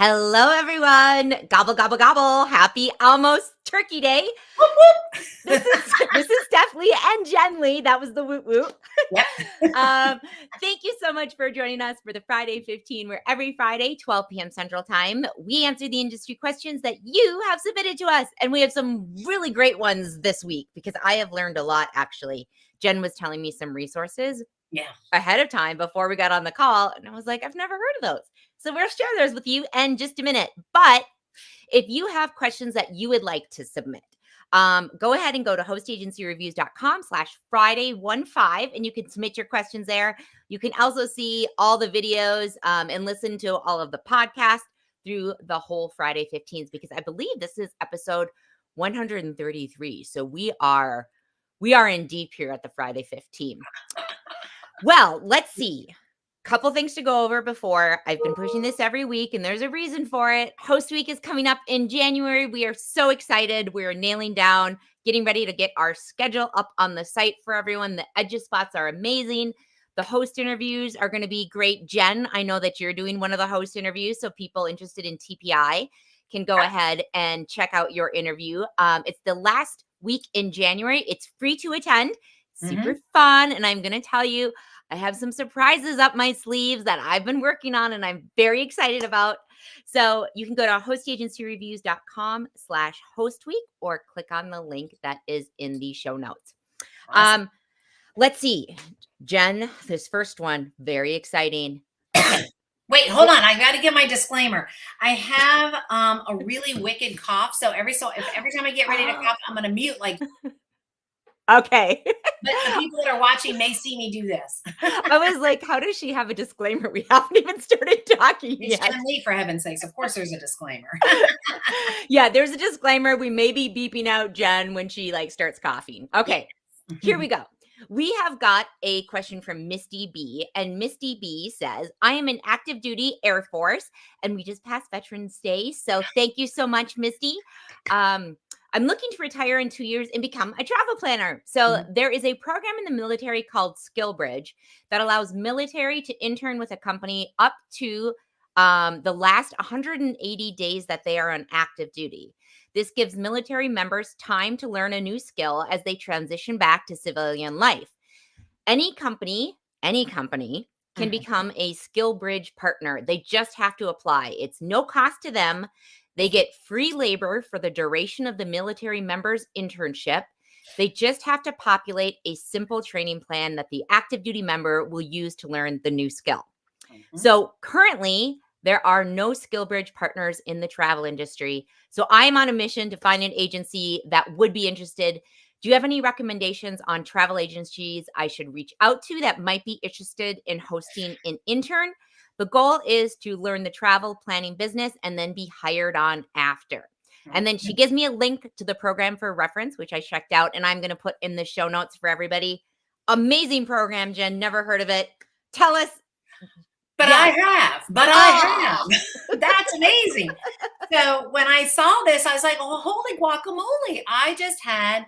Hello, everyone. Gobble, gobble, gobble. Happy almost Turkey Day. Whoop, whoop. This is Steph Lee and Jenn Lee. That was the woot woot. Yep. Thank you so much for joining us for the Friday 15, where every Friday, 12 p.m. Central Time, we answer the industry questions that you have submitted to us. And we have some really great ones this week because I have learned a lot, actually. Jen was telling me some resources ahead of time before we got on the call. And I was like, I've never heard of those. So we'll share those with you in just a minute. But if you have questions that you would like to submit, go ahead and go to hostagencyreviews.com/Friday15 and you can submit your questions there. You can also see all the videos and listen to all of the podcasts through the whole Friday 15s because I believe this is episode 133. So we are in deep here at the Friday 15. Well, let's see. Couple things to go over before. I've been pushing this every week and there's a reason for it. Host Week is coming up in January. We are so excited. We're nailing down, getting ready to get our schedule up on the site for everyone. The edge spots are amazing. The host interviews are going to be great. Jen, I know that you're doing one of the host interviews, so people interested in TPI can go ahead and check out your interview. It's the last week in January. It's free to attend. Super fun. And I'm going to tell you, I have some surprises up my sleeves that I've been working on and I'm very excited about. So you can go to hostagencyreviews.com/hostweek or click on the link that is in the show notes. Awesome. Let's see. Jen, this first one, very exciting. Wait, hold on. I got to give my disclaimer. I have a really wicked cough. So every time I get ready to cough, I'm going to mute like. Okay. But the people that are watching may see me do this. I was like, how does she have a disclaimer? We haven't even started talking It's yet. Jenn Lee, for heaven's sakes. Of course there's a disclaimer. Yeah, there's a disclaimer. We may be beeping out Jen when she starts coughing. Okay, here we go. We have got a question from Misty B. And Misty B says, I am in active duty Air Force and we just passed Veterans Day. So thank you so much, Misty. I'm looking to retire in 2 years and become a travel planner. So there is a program in the military called SkillBridge that allows military to intern with a company up to the last 180 days that they are on active duty. This gives military members time to learn a new skill as they transition back to civilian life. Any company can become a SkillBridge partner. They just have to apply. It's no cost to them. They get free labor for the duration of the military member's internship. They just have to populate a simple training plan that the active duty member will use to learn the new skill. So currently, there are no SkillBridge partners in the travel industry. So I'm on a mission to find an agency that would be interested. Do you have any recommendations on travel agencies I should reach out to that might be interested in hosting an intern? The goal is to learn the travel planning business and then be hired on after. And then she gives me a link to the program for reference, which I checked out, and I'm going to put in the show notes for everybody. Amazing program, Jen. Never heard of it. Tell us. But I have. That's amazing. So when I saw this, I was like, oh, holy guacamole. I just had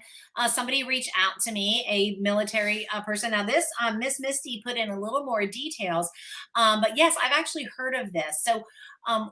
somebody reach out to me, a military person. Now this Miss Misty put in a little more details. But yes, I've actually heard of this. So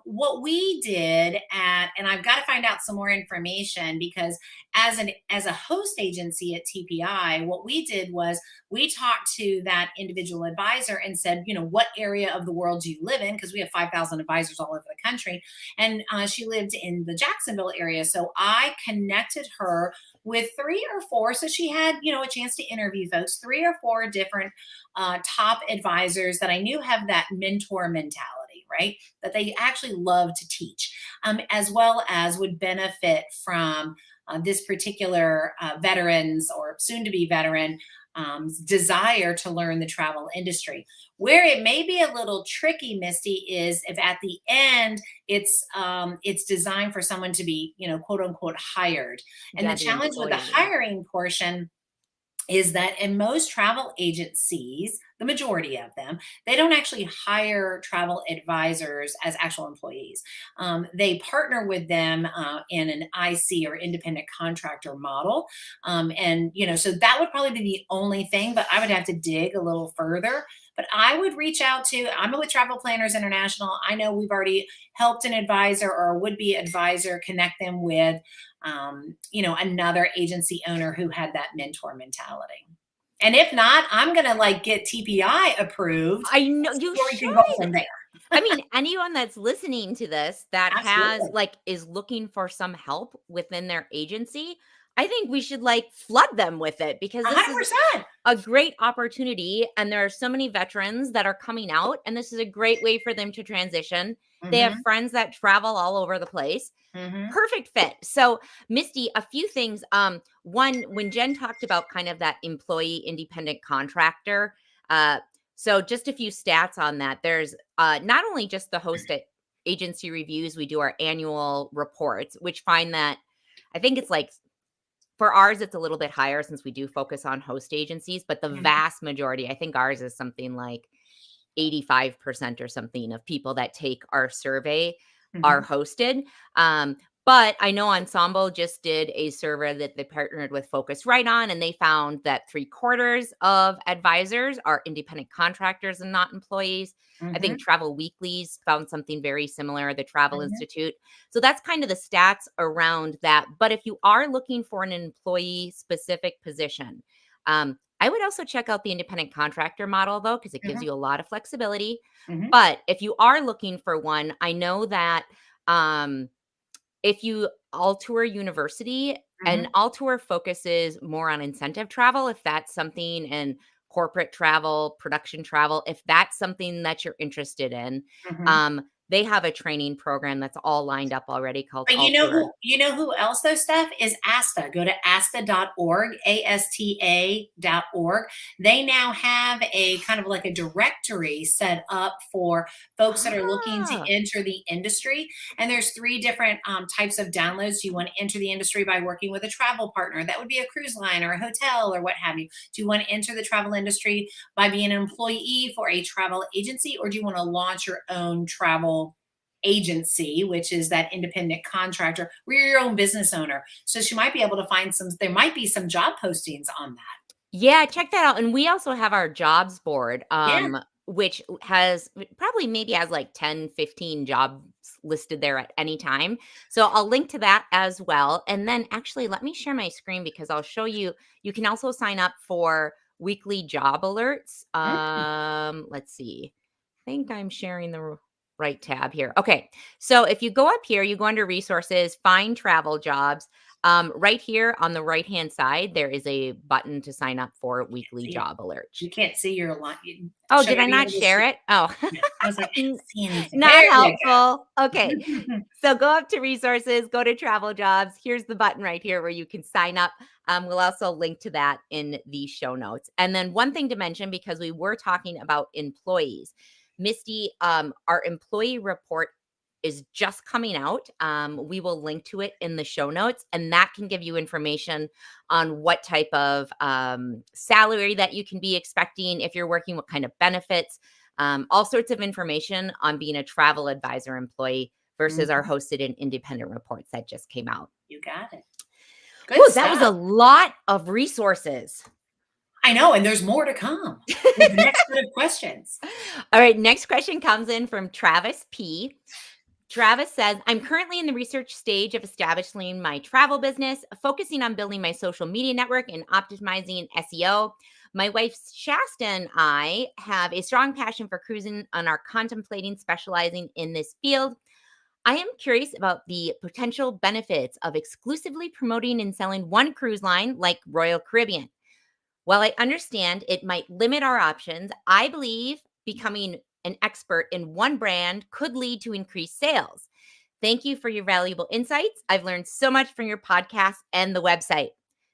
what we did and I've got to find out some more information because as a host agency at TPI, what we did was we talked to that individual advisor and said, what area of the world do you live in? Because we have 5,000 advisors all over the country. And she lived in the Jacksonville area. So I connected her with 3 or 4. So she had, a chance to interview folks, 3 or 4 different top advisors that I knew have that mentor mentality, right? That they actually love to teach, as well as would benefit from this particular veterans or soon to be veteran desire to learn the travel industry. Where it may be a little tricky, Misty, is if at the end it's designed for someone to be, quote unquote, hired. And the challenge with the hiring portion is that in most travel agencies, the majority of them, they don't actually hire travel advisors as actual employees. They partner with them in an IC or independent contractor model. And, so that would probably be the only thing, but I would have to dig a little further. But I would reach out to, I'm with Travel Planners International. I know we've already helped an advisor or a would-be advisor connect them with, another agency owner who had that mentor mentality. And if not, I'm going to like get TPI approved. I know you so we should. can go from there. I mean, anyone that's listening to this that Absolutely. is looking for some help within their agency, I think we should flood them with it, because this is 100%. a great opportunity. And there are so many veterans that are coming out, and this is a great way for them to transition. They have Mm-hmm. friends that travel all over the place. Mm-hmm. Perfect fit. So, Misty, a few things. One, when Jenn talked about kind of that employee independent contractor, so just a few stats on that. There's not only just the host at agency reviews, we do our annual reports, which find that I think it's for ours, it's a little bit higher since we do focus on host agencies, but the Mm-hmm. vast majority, I think ours is something like 85% or something of people that take our survey are hosted. But I know Ensemble just did a survey that they partnered with Focusrite on, and they found that 3/4 of advisors are independent contractors and not employees. I Mm-hmm. think Travel Weeklies found something very similar, the Travel Mm-hmm. Institute. So that's kind of the stats around that. But if you are looking for an employee specific position, I would also check out the independent contractor model, though, because it gives you a lot of flexibility. Mm-hmm. But if you are looking for one, I know that if you All-Tour University, and Mm-hmm. All-Tour focuses more on incentive travel, if that's something, and corporate travel, production travel, if that's something that you're interested in, Mm-hmm. they have a training program that's all lined up already called But All-Tour. you know who else though, Steph, is ASTA. Go to asta.org, ASTA.org. They now have a kind of like a directory set up for folks that are looking to Ah, enter the industry. And there's 3 different types of downloads. Do you want to enter the industry by working with a travel partner? That would be a cruise line or a hotel or what have you. Do you want to enter the travel industry by being an employee for a travel agency, or do you want to launch your own travel agency, which is that independent contractor, where you're your own business owner? So she might be able to find there might be some job postings on that. yeah, check that out. And we also have our jobs board, Yeah. which has probably maybe has 10, 15 jobs listed there at any time. So I'll link to that as well. And then actually, let me share my screen because I'll show you. You can also sign up for weekly job alerts. Mm. Let's see. I think I'm sharing the right tab here. Okay. So if you go up here, you go under resources, find travel jobs. Right here on the right-hand side, there is a button to sign up for weekly See, job alerts. you can't see your line. Oh, Show did I me not the share sheet. it? Oh, Yeah. I was like, I don't see anything. not There you helpful. Okay. go. So go up to resources, go to travel jobs. Here's the button right here where you can sign up. We'll also link to that in the show notes. And then one thing to mention, because we were talking about employees, Misty, our employee report is just coming out. We will link to it in the show notes, and that can give you information on what type of salary that you can be expecting if you're working, what kind of benefits, all sorts of information on being a travel advisor employee versus our Mhm. hosted and independent reports that just came out. You got it. Good Whew, that was a stuff. lot of resources. I know, and there's more to come with the next set of questions. All right, next question comes in from Travis P. Travis says, I'm currently in the research stage of establishing my travel business, focusing on building my social media network and optimizing SEO. My wife Shasta and I have a strong passion for cruising and are contemplating specializing in this field. I am curious about the potential benefits of exclusively promoting and selling one cruise line like Royal Caribbean. While I understand it might limit our options, I believe becoming an expert in one brand could lead to increased sales. Thank you for your valuable insights. I've learned so much from your podcast and the website.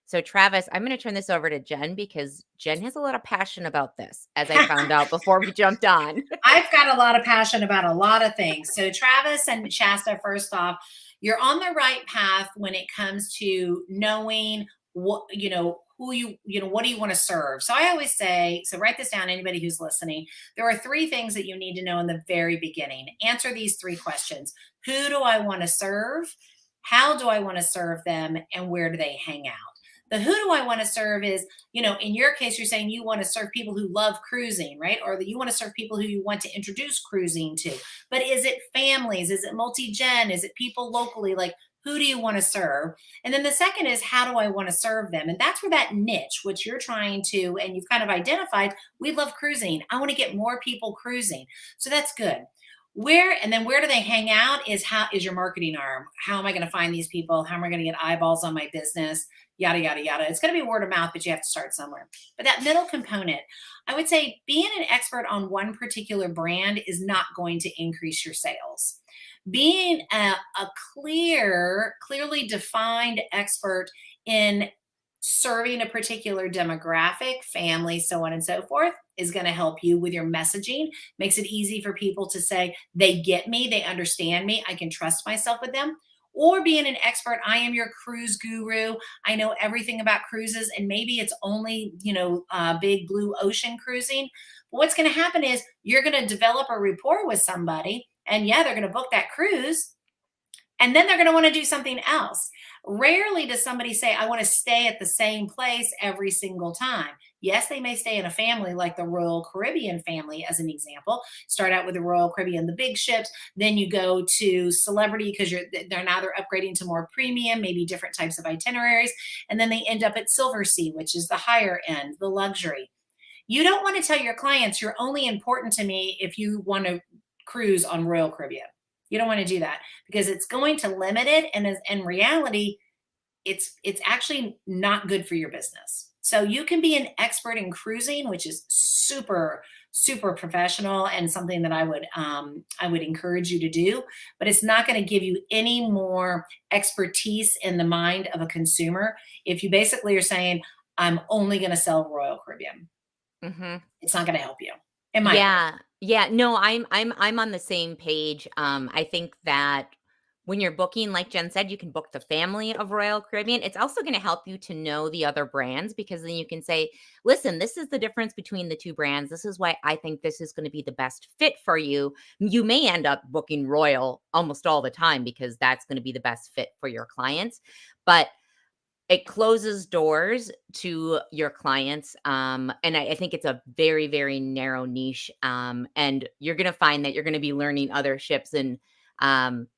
So, Travis, I'm going to turn this over to Jenn because Jenn has a lot of passion about this, as I found out before we jumped on. I've got a lot of passion about a lot of things. So, Travis and Shasta, first off, you're on the right path when it comes to knowing what, what do you want to serve? So I always say, so write this down, anybody who's listening. There are 3 things that you need to know in the very beginning. Answer these 3 questions. Who do I want to serve? How do I want to serve them? And where do they hang out? The who do I want to serve is, in your case, you're saying you want to serve people who love cruising, right? Or that you want to serve people who you want to introduce cruising to. But is it families? Is it multi-gen? Is it people locally? Like, who do you want to serve? And then the second is, how do I want to serve them? And that's where that niche, which you're trying to, and you've kind of identified, we love cruising. I want to get more people cruising. So that's good. Where do they hang out is how is your marketing arm. How am I going to find these people? How am I going to get eyeballs on my business? Yada, yada, yada. It's going to be word of mouth, but you have to start somewhere. But that middle component, I would say being an expert on one particular brand is not going to increase your sales. Being a clearly defined expert in serving a particular demographic, family, so on and so forth, is going to help you with your messaging. Makes it easy for people to say, they get me, they understand me, I can trust myself with them. Or being an expert, I am your cruise guru. I know everything about cruises, and maybe it's only, big blue ocean cruising. But what's going to happen is you're going to develop a rapport with somebody, and yeah, they're going to book that cruise. And then they're going to want to do something else. Rarely does somebody say, I want to stay at the same place every single time. Yes, they may stay in a family like the Royal Caribbean family, as an example. Start out with the Royal Caribbean, the big ships. Then you go to Celebrity because they're upgrading to more premium, maybe different types of itineraries. And then they end up at Silver Sea, which is the higher end, the luxury. You don't want to tell your clients, you're only important to me if you want to cruise on Royal Caribbean. You don't want to do that because it's going to limit it. And in reality, it's actually not good for your business. So you can be an expert in cruising, which is super, super professional and something that I would encourage you to do, but it's not going to give you any more expertise in the mind of a consumer if you basically are saying, I'm only going to sell Royal Caribbean. Mm-hmm. It's not going to help you. In my opinion. Yeah. No, I'm on the same page. I think that when you're booking, like Jen said, you can book the family of Royal Caribbean. It's also going to help you to know the other brands, because then you can say, listen, this is the difference between the 2 brands. This is why I think this is going to be the best fit for you. You may end up booking Royal almost all the time because that's going to be the best fit for your clients. But it closes doors to your clients. And I think it's a very, very narrow niche. And you're going to find that you're going to be learning other ships and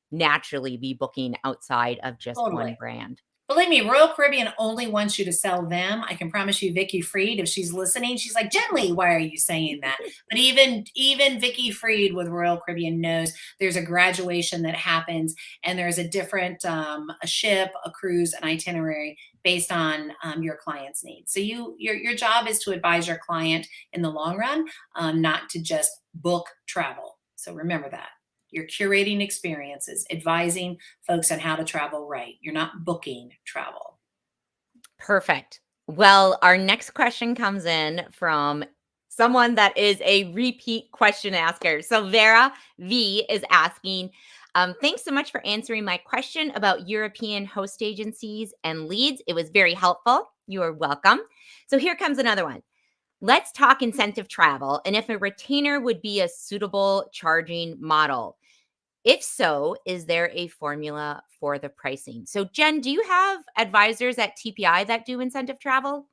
naturally be booking outside of just one Totally. brand. Believe me, Royal Caribbean only wants you to sell them. I can promise you, Vicky Freed, if she's listening, she's like, Jenn Lee, why are you saying that? But even Vicky Freed with Royal Caribbean knows there's a graduation that happens, and there's a different a ship, a cruise, an itinerary based on your client's needs. So your job is to advise your client in the long run, not to just book travel. So remember that. You're curating experiences, advising folks on how to travel right. You're not booking travel. Perfect. Well, our next question comes in from someone that is a repeat question asker. So Vera V is asking, thanks so much for answering my question about European host agencies and leads. It was very helpful. You are welcome. So here comes another one. Let's talk incentive travel and if a retainer would be a suitable charging model. If so, is there a formula for the pricing? So, Jen, do you have advisors at TPI that do incentive travel?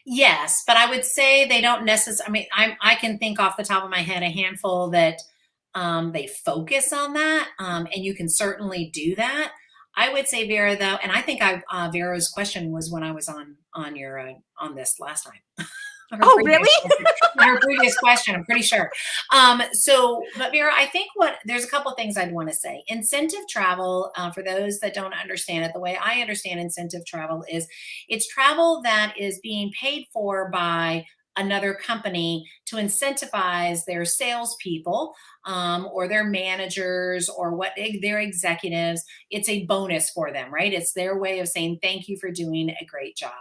Yes, but I would say they don't necessarily. I mean, I can think off the top of my head a handful that they focus on that, and you can certainly do that. I would say Vera, though, and I think Vera's question was when I was on your on this last time. Oh, really? Her previous question, I'm pretty sure. But Vera, I think there's a couple of things I'd want to say. Incentive travel, for those that don't understand it, the way I understand incentive travel is it's travel that is being paid for by another company to incentivize their salespeople or their managers or their executives. It's a bonus for them, right? It's their way of saying thank you for doing a great job.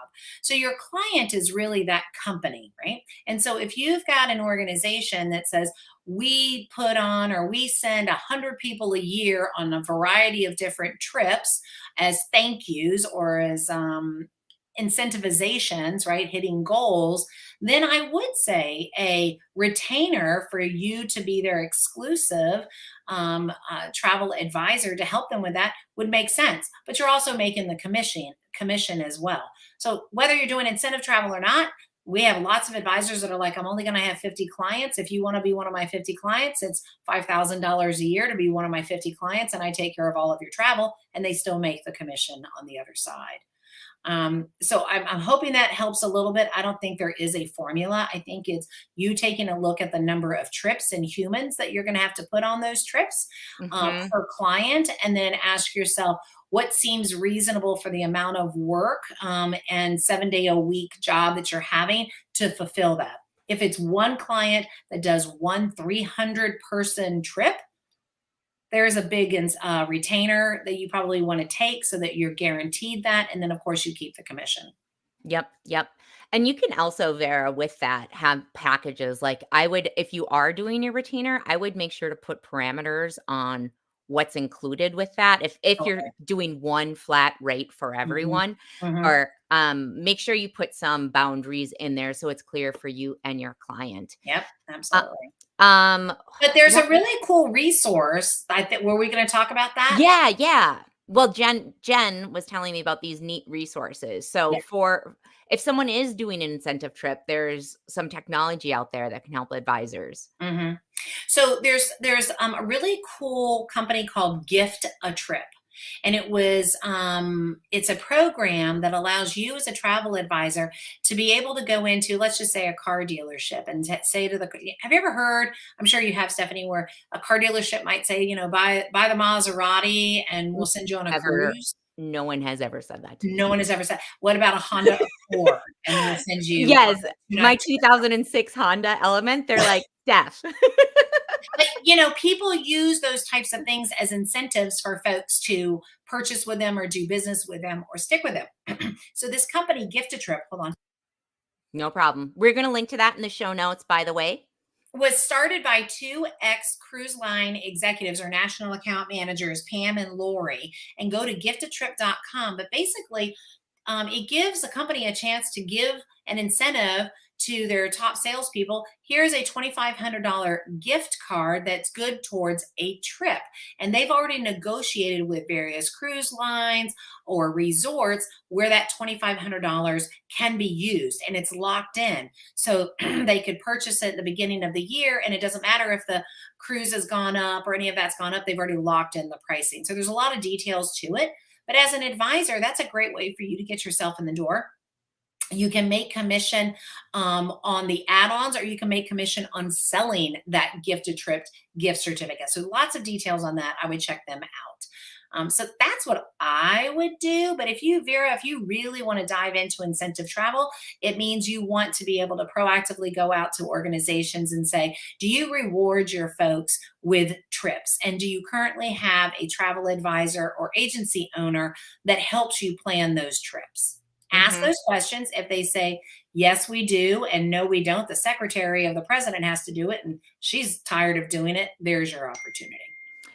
So your client is really that company, right? And so if you've got an organization that says, we put on or we send 100 people a year on a variety of different trips as thank yous or as incentivizations, right, hitting goals, then I would say a retainer for you to be their exclusive travel advisor to help them with that would make sense. But you're also making the commission as well. So whether you're doing incentive travel or not, we have lots of advisors that are like, I'm only going to have 50 clients. If you want to be one of my 50 clients, it's $5,000 a year to be one of my 50 clients, and I take care of all of your travel, and they still make the commission on the other side. So I'm hoping that helps a little bit. I don't think there is a formula. I think it's you taking a look at the number of trips and humans that you're going to have to put on those trips Mm-hmm. per client, and then ask yourself what seems reasonable for the amount of work and 7 day a week job that you're having to fulfill that. If it's one client that does one 300 person trip, there's a big retainer that you probably want to take so that you're guaranteed that. And then, of course, you keep the commission. Yep, yep. And you can also, Vera, with that, have packages. Like I would, if you are doing your retainer, I would make sure to put parameters on what's included with that. If you're Okay. doing one flat rate for Mhm. everyone, Mhm. or make sure you put some boundaries in there so it's clear for you and your client. Yep, Uh, absolutely. um, But there's what a really cool resource. I think were we going to talk about that? Yeah, yeah. Well, Jen was telling me about these neat resources. So Yeah. for if someone is doing an incentive trip, there's some technology out there that can help advisors. Mhm. So there's a really cool company called Gift a Trip. And it's a program that allows you as a travel advisor to be able to go into, let's just say, a car dealership and say to the, have you ever heard, I'm sure you have, Stephanie, where a car dealership might say, buy the Maserati and we'll send you on a Ever cruise. No one has ever said that to No me. one has ever said, what about a Honda Accord? And we'll send you on Yes, a my two-night. 2006 Honda Element, they're like, "Steph." But people use those types of things as incentives for folks to purchase with them or do business with them or stick with them. So this company, Gift a Trip, hold on, No problem. We're gonna link to that in the show notes, by the way. was started by two ex cruise line executives or national account managers, Pam and Lori, and go to giftatrip.com. But basically, it gives the company a chance to give an incentive to their top salespeople. Here's a $2,500 gift card that's good towards a trip. And they've already negotiated with various cruise lines or resorts where that $2,500 can be used and it's locked in. So they could purchase it at the beginning of the year, and it doesn't matter if the cruise has gone up or any of that's gone up, they've already locked in the pricing. So there's a lot of details to it. But as an advisor, that's a great way for you to get yourself in the door. You can make commission on the add-ons, or you can make commission on selling that gifted trip gift certificate. So lots of details on that. I would check them out. So that's what I would do. But if you, Vera, if you really want to dive into incentive travel, it means you want to be able to proactively go out to organizations and say, do you reward your folks with trips? And do you currently have a travel advisor or agency owner that helps you plan those trips? Ask Mhm. those questions. If they say, yes, we do, and no, we don't, the secretary of the president has to do it, and she's tired of doing it, there's your opportunity.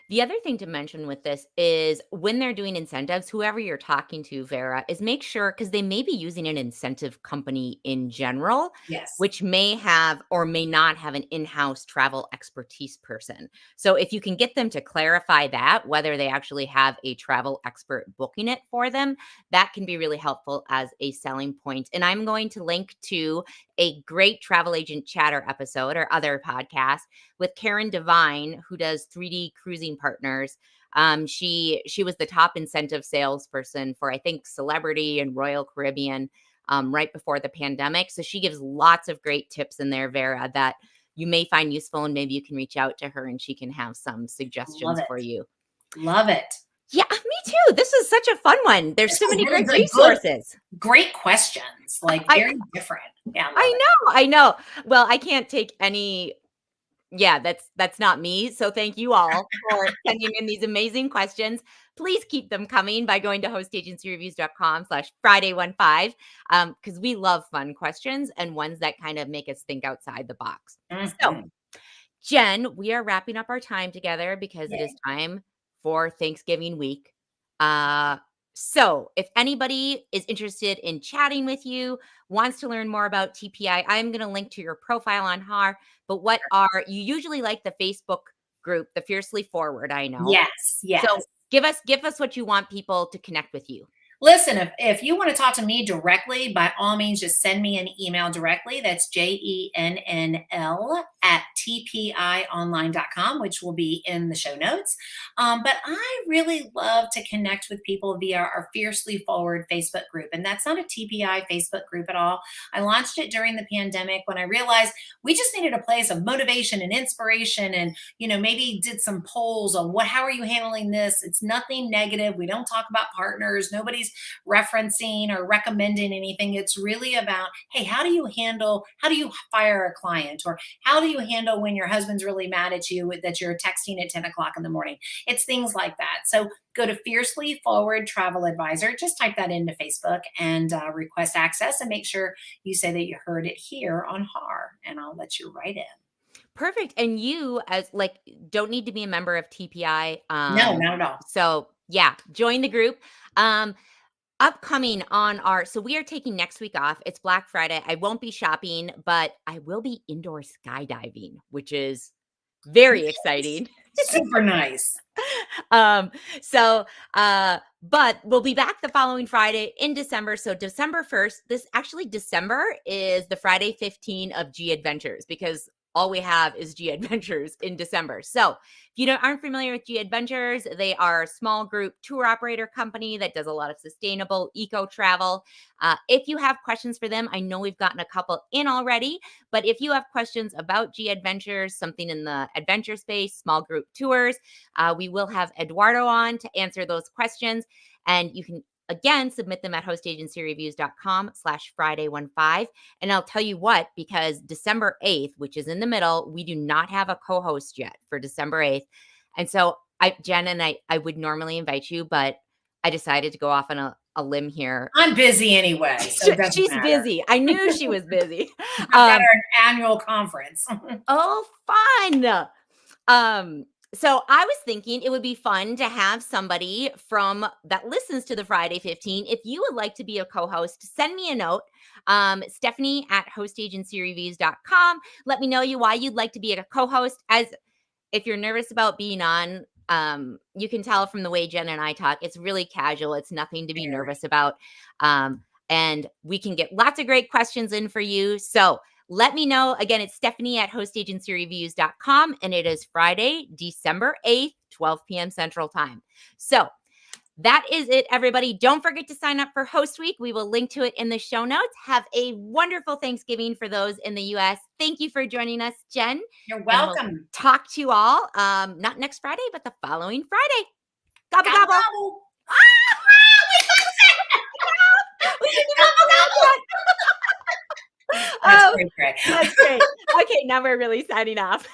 The other thing to mention with this is when they're doing incentives, whoever you're talking to, Vera, is make sure because they may be using an incentive company in general, Yes. which may have or may not have an in house travel expertise person. So if you can get them to clarify that, whether they actually have a travel expert booking it for them, that can be really helpful as a selling point. And I'm going to link to a great travel agent chatter episode or other podcast with Karen Devine, who does 3D Cruising Partners. She was the top incentive salesperson for I think Celebrity and Royal Caribbean right before the pandemic. So she gives lots of great tips in there, Vera, that you may find useful, and maybe you can reach out to her and she can have some Love suggestions it. for you. Love it. Yeah, me too. This is such a fun one. There's This so was many really great good. Good, resources. great questions. Like I very different. Yeah, I love I it. know, I know. Well, I can't take any. Yeah, that's not me. So thank you all for sending in these amazing questions. Please keep them coming by going to hostagencyreviews.com/Friday15 because we love fun questions and ones that kind of make us think outside the box. So, Mhm. Jen, we are wrapping up our time together because it is Yay. time for Thanksgiving week. Uh, So if anybody is interested in chatting with you, wants to learn more about TPI, I'm going to link to your profile on Har. But you usually like the Facebook group, the Fiercely Forward, I know. Yes, yes. So give us what you want people to connect with you. Listen, if you want to talk to me directly, by all means, just send me an email directly. That's JENNL at tpionline.com, which will be in the show notes. But I really love to connect with people via our Fiercely Forward Facebook group. And that's not a TPI Facebook group at all. I launched it during the pandemic when I realized we just needed a place of motivation and inspiration, and maybe did some polls on how are you handling this. It's nothing negative. We don't talk about partners. Nobody's referencing or recommending anything. It's really about, hey, how do you fire a client, or how do you handle when your husband's really mad at you that you're texting at 10 o'clock in the morning? It's things like that. So go to Fiercely Forward Travel Advisor. Just type that into Facebook and request access, and make sure you say that you heard it here on Har, and I'll let you right in. Perfect. And you don't need to be a member of TPI. No, not at all. So yeah, join the group. Upcoming so we are taking next week off. It's Black Friday. I won't be shopping, but I will be indoor skydiving, which is very exciting. Super nice. But we'll be back the following Friday in December. So December 1st, December is the Friday 15 of G Adventures, because all we have is G Adventures in December. So if you aren't familiar with G Adventures, they are a small group tour operator company that does a lot of sustainable eco travel. If you have questions for them, I know we've gotten a couple in already, but if you have questions about G Adventures, something in the adventure space, small group tours, we will have Eduardo on to answer those questions. And you can again submit them at hostagencyreviews.com/Friday15. And I'll tell you what, because December 8th, which is in the middle, we do not have a co-host yet for December 8th. And so Jen and I would normally invite you, but I decided to go off on a limb here. I'm busy anyway. So she's busy. I knew she was busy. I've got our annual conference. Oh, fun. So I was thinking it would be fun to have somebody that listens to the Friday 15. If you would like to be a co-host, send me a note. Stephanie at hostagencyreviews.com. Let me know why you'd like to be a co-host. As if you're nervous about being on, you can tell from the way Jen and I talk, it's really casual. It's nothing to be nervous about. And we can get lots of great questions in for you. So let me know. Again, it's Stephanie at hostagencyreviews.com, and it is Friday, December 8th, 12 p.m. Central Time. So that is it, everybody. Don't forget to sign up for Host Week. We will link to it in the show notes. Have a wonderful Thanksgiving for those in the U.S. Thank you for joining us, Jen. You're welcome. We'll talk to you all, not next Friday, but the following Friday. Gobble, gobble. Gobble. That's great. That's great. Okay, now we're really signing off.